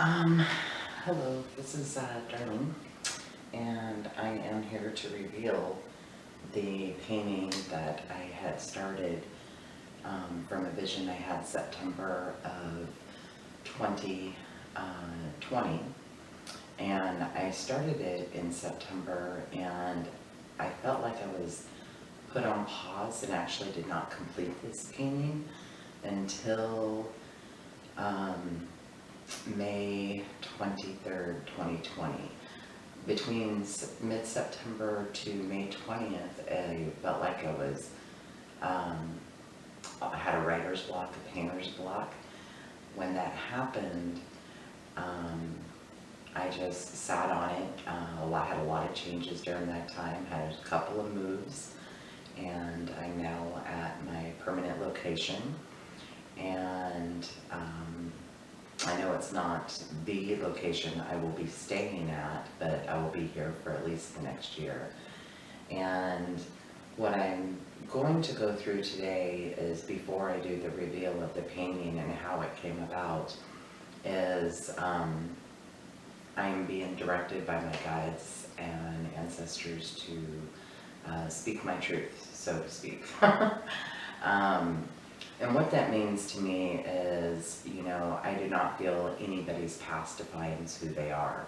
Um, Hello, this is Darlene, and I am here to reveal the painting that I had started from a vision I had September of 2020. And I started it in September, and I felt like I was put on pause and actually did not complete this painting until um, May 23rd, 2020. Between mid-September to May 20th, I felt like um, I had a writer's block, a painter's block. When that happened, um, I just sat on it. Had a lot of changes during that time, had a couple of moves, and I'm now at my permanent location. And I know it's not the location I will be staying at, but I will be here for at least the next year. And what I'm going to go through today is, before I do the reveal of the painting and how it came about, is I'm being directed by my guides and ancestors to speak my truth, so to speak. And what that means to me is, I do not feel anybody's past defines who they are.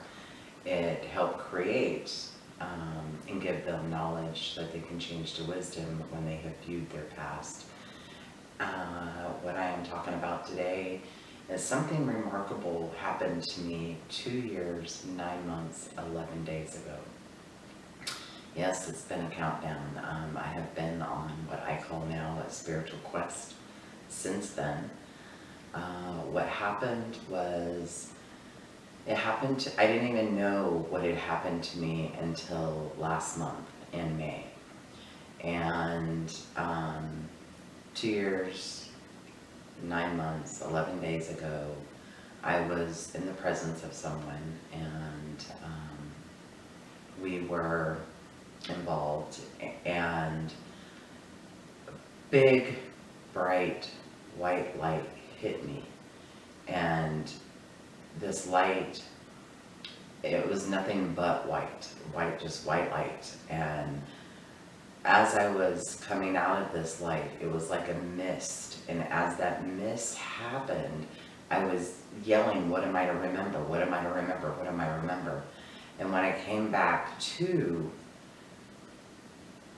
It helped create and give them knowledge that they can change to wisdom when they have viewed their past. What I am talking about today is something remarkable happened to me 2 years, 9 months, 11 days ago. Yes, it's been a countdown. I have been on what I call now a spiritual quest since then. What happened was, I didn't even know what had happened to me until last month in May. And 2 years, 9 months, 11 days ago, I was in the presence of someone, and we were involved, and big, bright, white light hit me. And this light, it was nothing but white, just white light. And as I was coming out of this light, it was like a mist. And as that mist happened, I was yelling, what am I to remember? What am I to remember? What am I to remember? And when I came back to,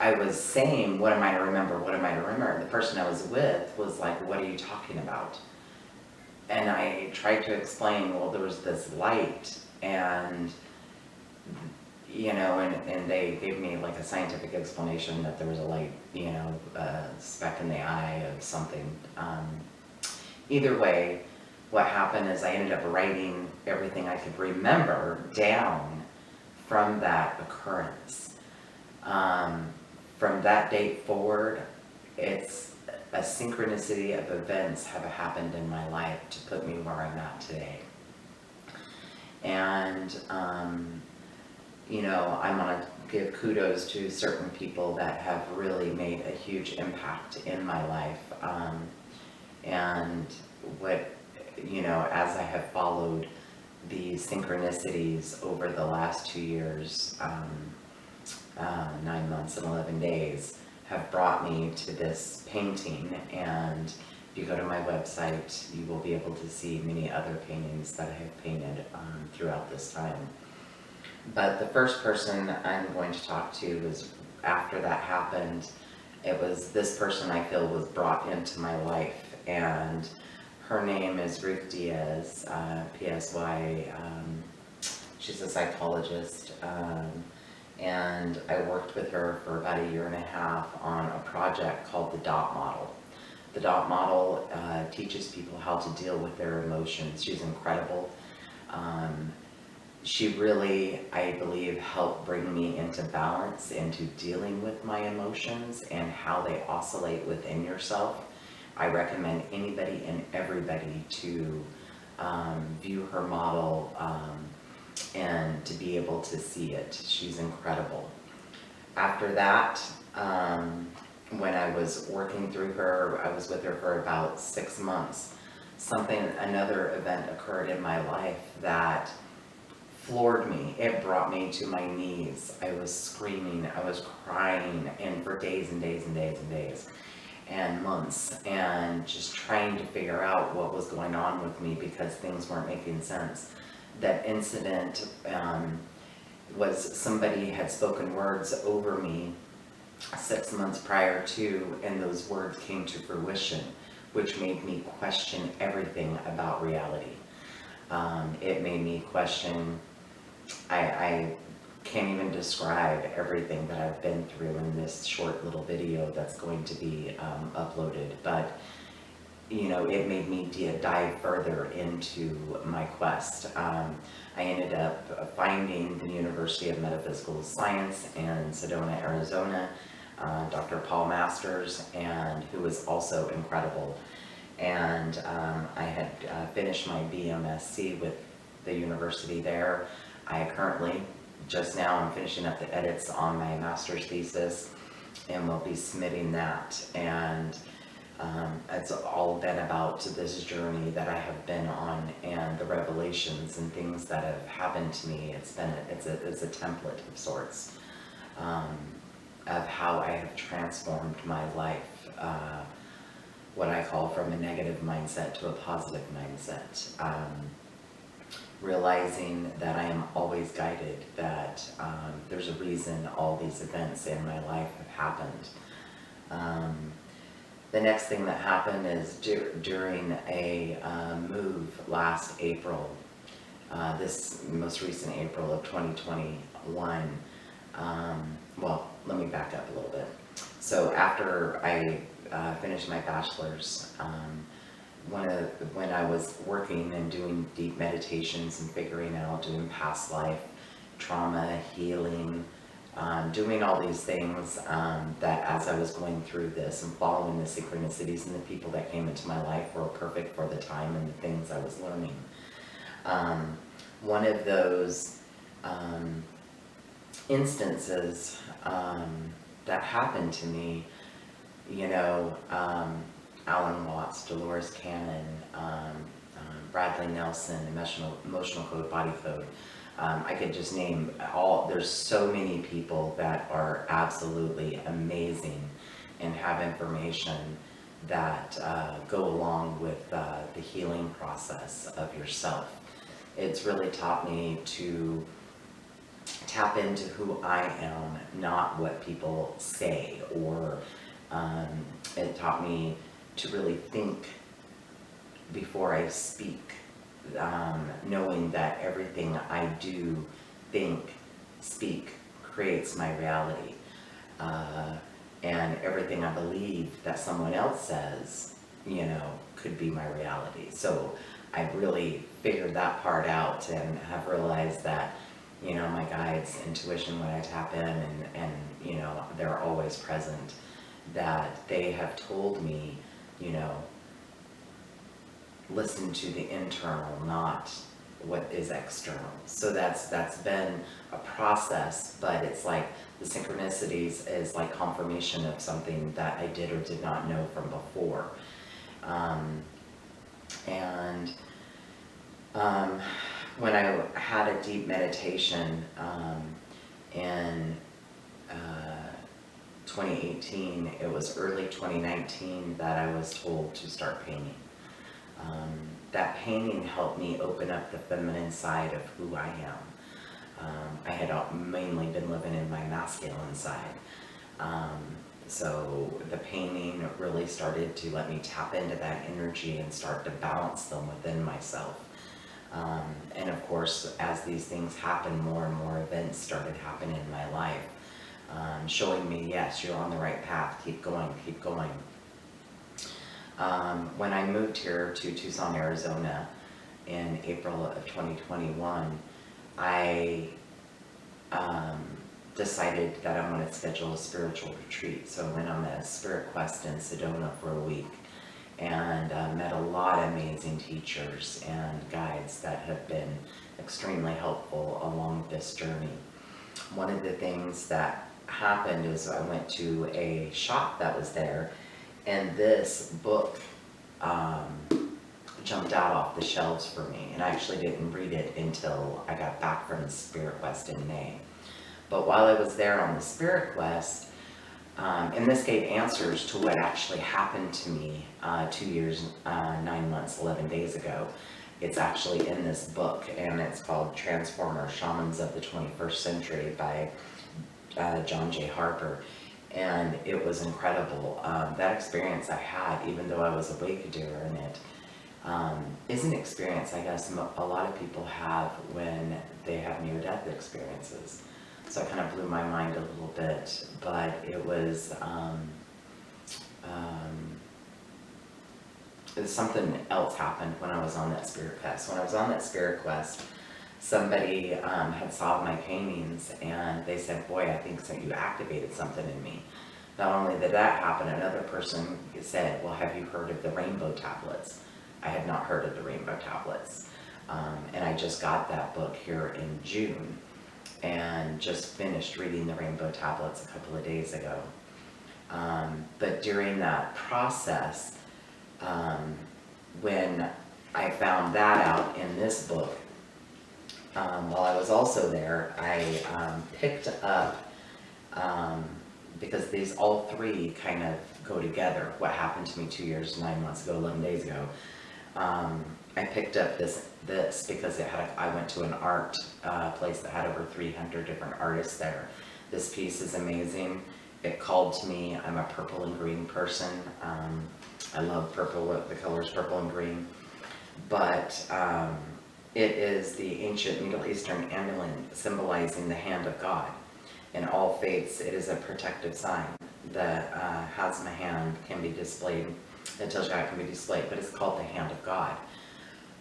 I was saying, what am I to remember? What am I to remember? The person I was with was like, what are you talking about? And I tried to explain, well, there was this light, and and they gave me like a scientific explanation that there was a light, a speck in the eye of something. Either way, what happened is I ended up writing everything I could remember down from that occurrence. From that date forward, it's a synchronicity of events have happened in my life to put me where I'm at today. And I'm gonna give kudos to certain people that have really made a huge impact in my life. And as I have followed the synchronicities over the last 2 years, 9 months and 11 days, have brought me to this painting. And if you go to my website, you will be able to see many other paintings that I have painted throughout this time. But the first person I'm going to talk to is, after that happened, it was this person I feel was brought into my life, and her name is Ruth Diaz, PSY. She's a psychologist, and I worked with her for about 1.5 years on a project called the DOT model. The DOT model teaches people how to deal with their emotions. She's incredible. She really, I believe, helped bring me into balance, into dealing with my emotions and how they oscillate within yourself. I recommend anybody and everybody to view her model and to be able to see it. She's incredible. After that, when I was working through her, I was with her for about 6 months. another event occurred in my life that floored me. It brought me to my knees. I was screaming, I was crying, and for days and days and days and days and months, and just trying to figure out what was going on with me because things weren't making sense. That incident was somebody had spoken words over me 6 months prior to, and those words came to fruition, which made me question everything about reality. It made me question, I can't even describe everything that I've been through in this short little video that's going to be uploaded, but you know, it made me dive further into my quest. I ended up finding the University of Metaphysical Science in Sedona, Arizona, Dr. Paul Masters, and who was also incredible. And I had finished my BMSc with the university there. I currently, just now, I'm finishing up the edits on my master's thesis, and will be submitting that. And it's all been about this journey that I have been on, and the revelations and things that have happened to me. It's a template of sorts of how I have transformed my life, what I call from a negative mindset to a positive mindset. Realizing that I am always guided, that there's a reason all these events in my life have happened. The next thing that happened is during a move last April, this most recent April of 2021. Well, let me back up a little bit. So after I finished my bachelor's, when I was working and doing deep meditations and figuring out, doing past life, trauma, healing, doing all these things, that as I was going through this and following the synchronicities and the people that came into my life were perfect for the time and the things I was learning. One of those instances that happened to me, you know, Alan Watts, Dolores Cannon, Bradley Nelson, emotional code, body code. I could just name there's so many people that are absolutely amazing and have information that go along with the healing process of yourself. It's really taught me to tap into who I am, not what people say, or it taught me to really think before I speak, knowing that everything I do, think, speak, creates my reality. And everything I believe that someone else says, you know, could be my reality. So I've really figured that part out and have realized that, you know, my guides, intuition, when I tap in, and you know, they're always present, that they have told me, you know, listen to the internal, not what is external. So that's been a process, but it's like the synchronicities is like confirmation of something that I did or did not know from before. When I had a deep meditation in 2018, it was early 2019 that I was told to start painting. That painting helped me open up the feminine side of who I am. I had mainly been living in my masculine side. So the painting really started to let me tap into that energy and start to balance them within myself. And of course, as these things happen, more and more events started happening in my life, showing me, yes, you're on the right path, keep going, keep going. When I moved here to Tucson, Arizona in April of 2021, I decided that I wanted to schedule a spiritual retreat. So I went on a spirit quest in Sedona for a week and met a lot of amazing teachers and guides that have been extremely helpful along this journey. One of the things that happened is I went to a shop that was there, and this book, jumped out off the shelves for me, and I actually didn't read it until I got back from the Spirit Quest in May. But while I was there on the Spirit Quest, and this gave answers to what actually happened to me 2 years, 9 months, 11 days ago. It's actually in this book, and it's called Transformer Shamans of the 21st Century by John J. Harper. And it was incredible. That experience I had, even though I was awake during it, is an experience I guess a lot of people have when they have near-death experiences. So it kind of blew my mind a little bit, but it was something else happened when I was on that Spirit Quest. When I was on that Spirit Quest, somebody had saw my paintings, and they said, boy, I think that you activated something in me. Not only did that happen, another person said, well, have you heard of the rainbow tablets? I had not heard of the rainbow tablets. And I just got that book here in June, and just finished reading the rainbow tablets a couple of days ago. But during that process, when I found that out in this book, while I was also there, I picked up, because these all three kind of go together, what happened to me 2 years, 9 months ago, 11 days ago. I picked up this because I went to an art place that had over 300 different artists there. This piece is amazing. It called to me. I'm a purple and green person. I love purple, the colors purple and green. But it is the ancient Middle Eastern amulet symbolizing the hand of God. In all faiths, it is a protective sign that has my hand, can be displayed. It tells you how it can be displayed, but it's called the hand of God.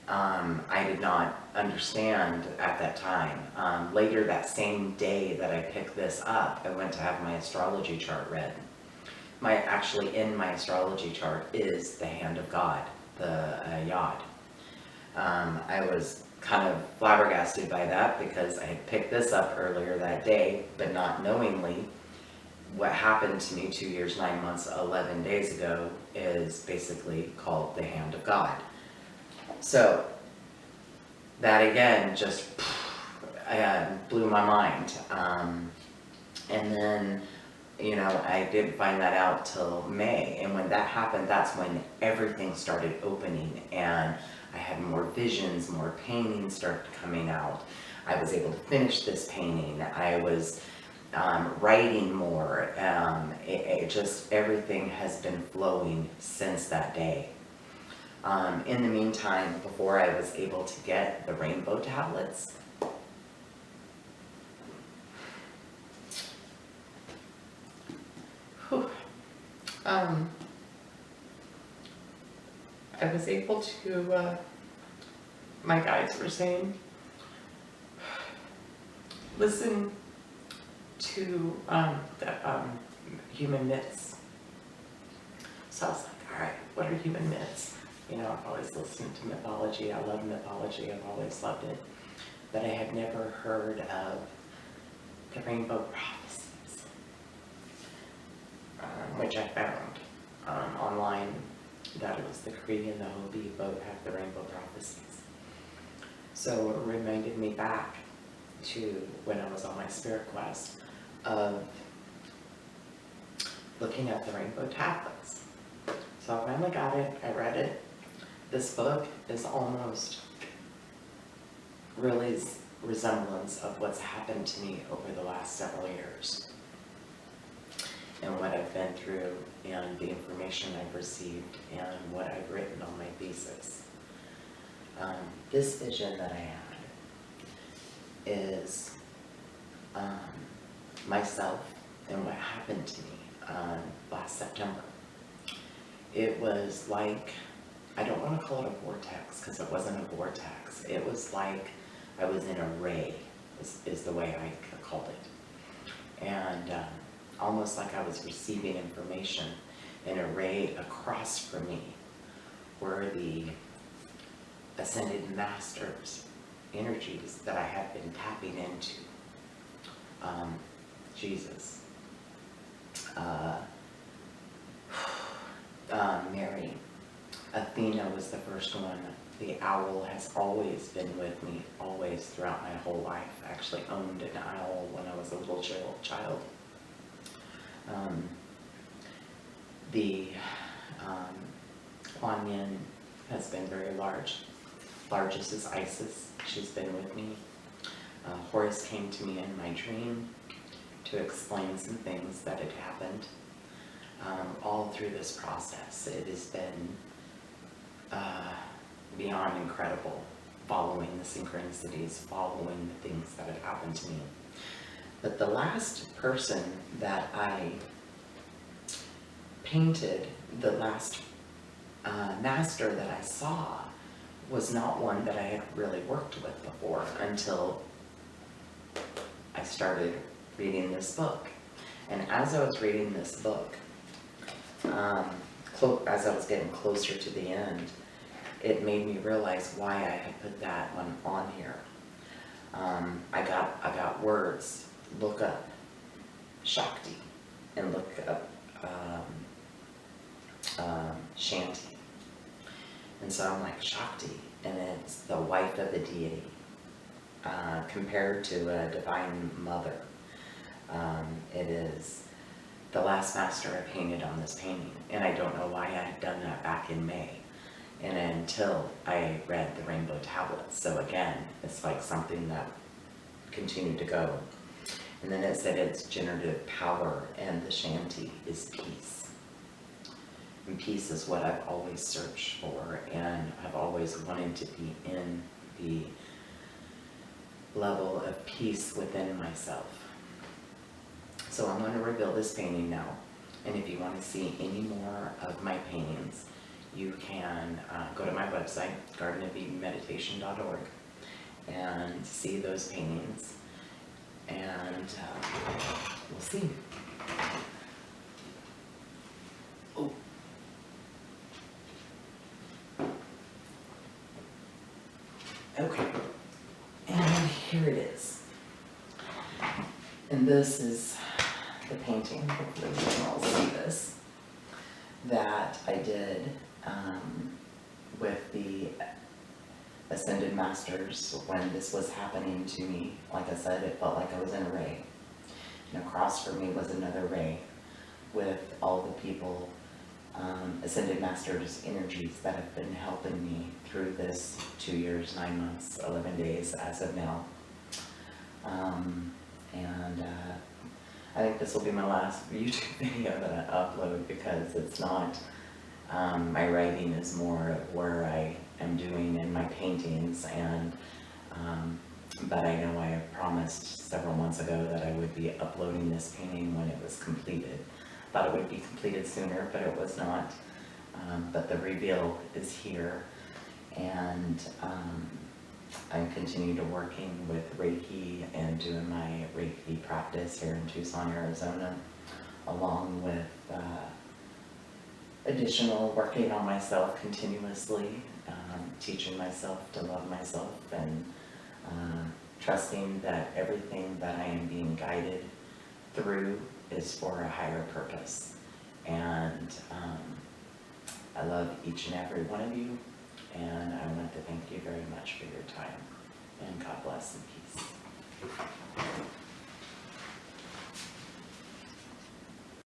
I did not understand at that time. Later that same day that I picked this up, I went to have my astrology chart read. Actually in my astrology chart is the hand of God, the Yod. I was kind of flabbergasted by that because I had picked this up earlier that day, but not knowingly. What happened to me 2 years, 9 months, 11 days ago is basically called the hand of God. So that again just blew my mind. And then, I didn't find that out till May. And when that happened, that's when everything started opening, and I had more visions, more paintings started coming out. I was able to finish this painting. I was writing more. Everything has been flowing since that day. In the meantime, before I was able to get the rainbow tablets, I was able to, my guides were saying, listen to the human myths. So I was like, all right, what are human myths? I've always listened to mythology. I love mythology. I've always loved it. But I had never heard of the rainbow prophecies, which I found online, that it was the Cree and the Hopi both have the rainbow prophecies. So it reminded me back to when I was on my spirit quest of looking at the rainbow tablets. So I finally got it. I read it. This book is almost really resemblance of what's happened to me over the last several years, and what I've been through, and the information I've received, and what I've written on my thesis. This vision that I had is myself and what happened to me last September. It was like, I don't want to call it a vortex, because it wasn't a vortex. It was like I was in a ray, is the way I called it. And almost like I was receiving information in a ray across from me were the ascended masters, energies that I have been tapping into. Jesus. Mary, Athena was the first one. The owl has always been with me, always throughout my whole life. I actually owned an owl when I was a little child. The Kuan Yin has been very large. Largest is Isis. She's been with me. Horus came to me in my dream to explain some things that had happened. All through this process, it has been beyond incredible, following the synchronicities, following the things that had happened to me. But the last person that I painted, the last master that I saw, was not one that I had really worked with before until I started reading this book. And as I was reading this book, as I was getting closer to the end, it made me realize why I had put that one on here. I got words. Look up Shakti and look up Shanti. And so I'm like, Shakti, and it's the wife of the deity, compared to a divine mother. It is the last master I painted on this painting, and I don't know why I had done that back in May, and until I read the Rainbow Tablets. So again, it's like something that continued to go. And then it said it's generative power, and the Shanti is peace. And peace is what I've always searched for, and I've always wanted to be in the level of peace within myself. So I'm going to reveal this painting now, and if you want to see any more of my paintings, you can go to my website, gardenededenmeditation.org, and see those paintings, and we'll see. Oh. Okay, and here it is. And this is the painting, hopefully you can all see this, that I did with the Ascended Masters when this was happening to me. Like I said, it felt like I was in a ray. And across from me was another ray with all the people, Ascended Masters energies that have been helping me through this 2 years, 9 months, 11 days as of now. I think this will be my last YouTube video that I upload, because it's not, my writing is more of where I am doing in my paintings, and but I know I promised several months ago that I would be uploading this painting when it was completed. Thought it would be completed sooner, but it was not. But the reveal is here, and I'm continuing to working with Reiki and doing my Reiki practice here in Tucson, Arizona, along with additional working on myself continuously, teaching myself to love myself, and trusting that everything that I am being guided through is for a higher purpose. And I love each and every one of you, and I want to thank you very much for your time, and God bless and peace.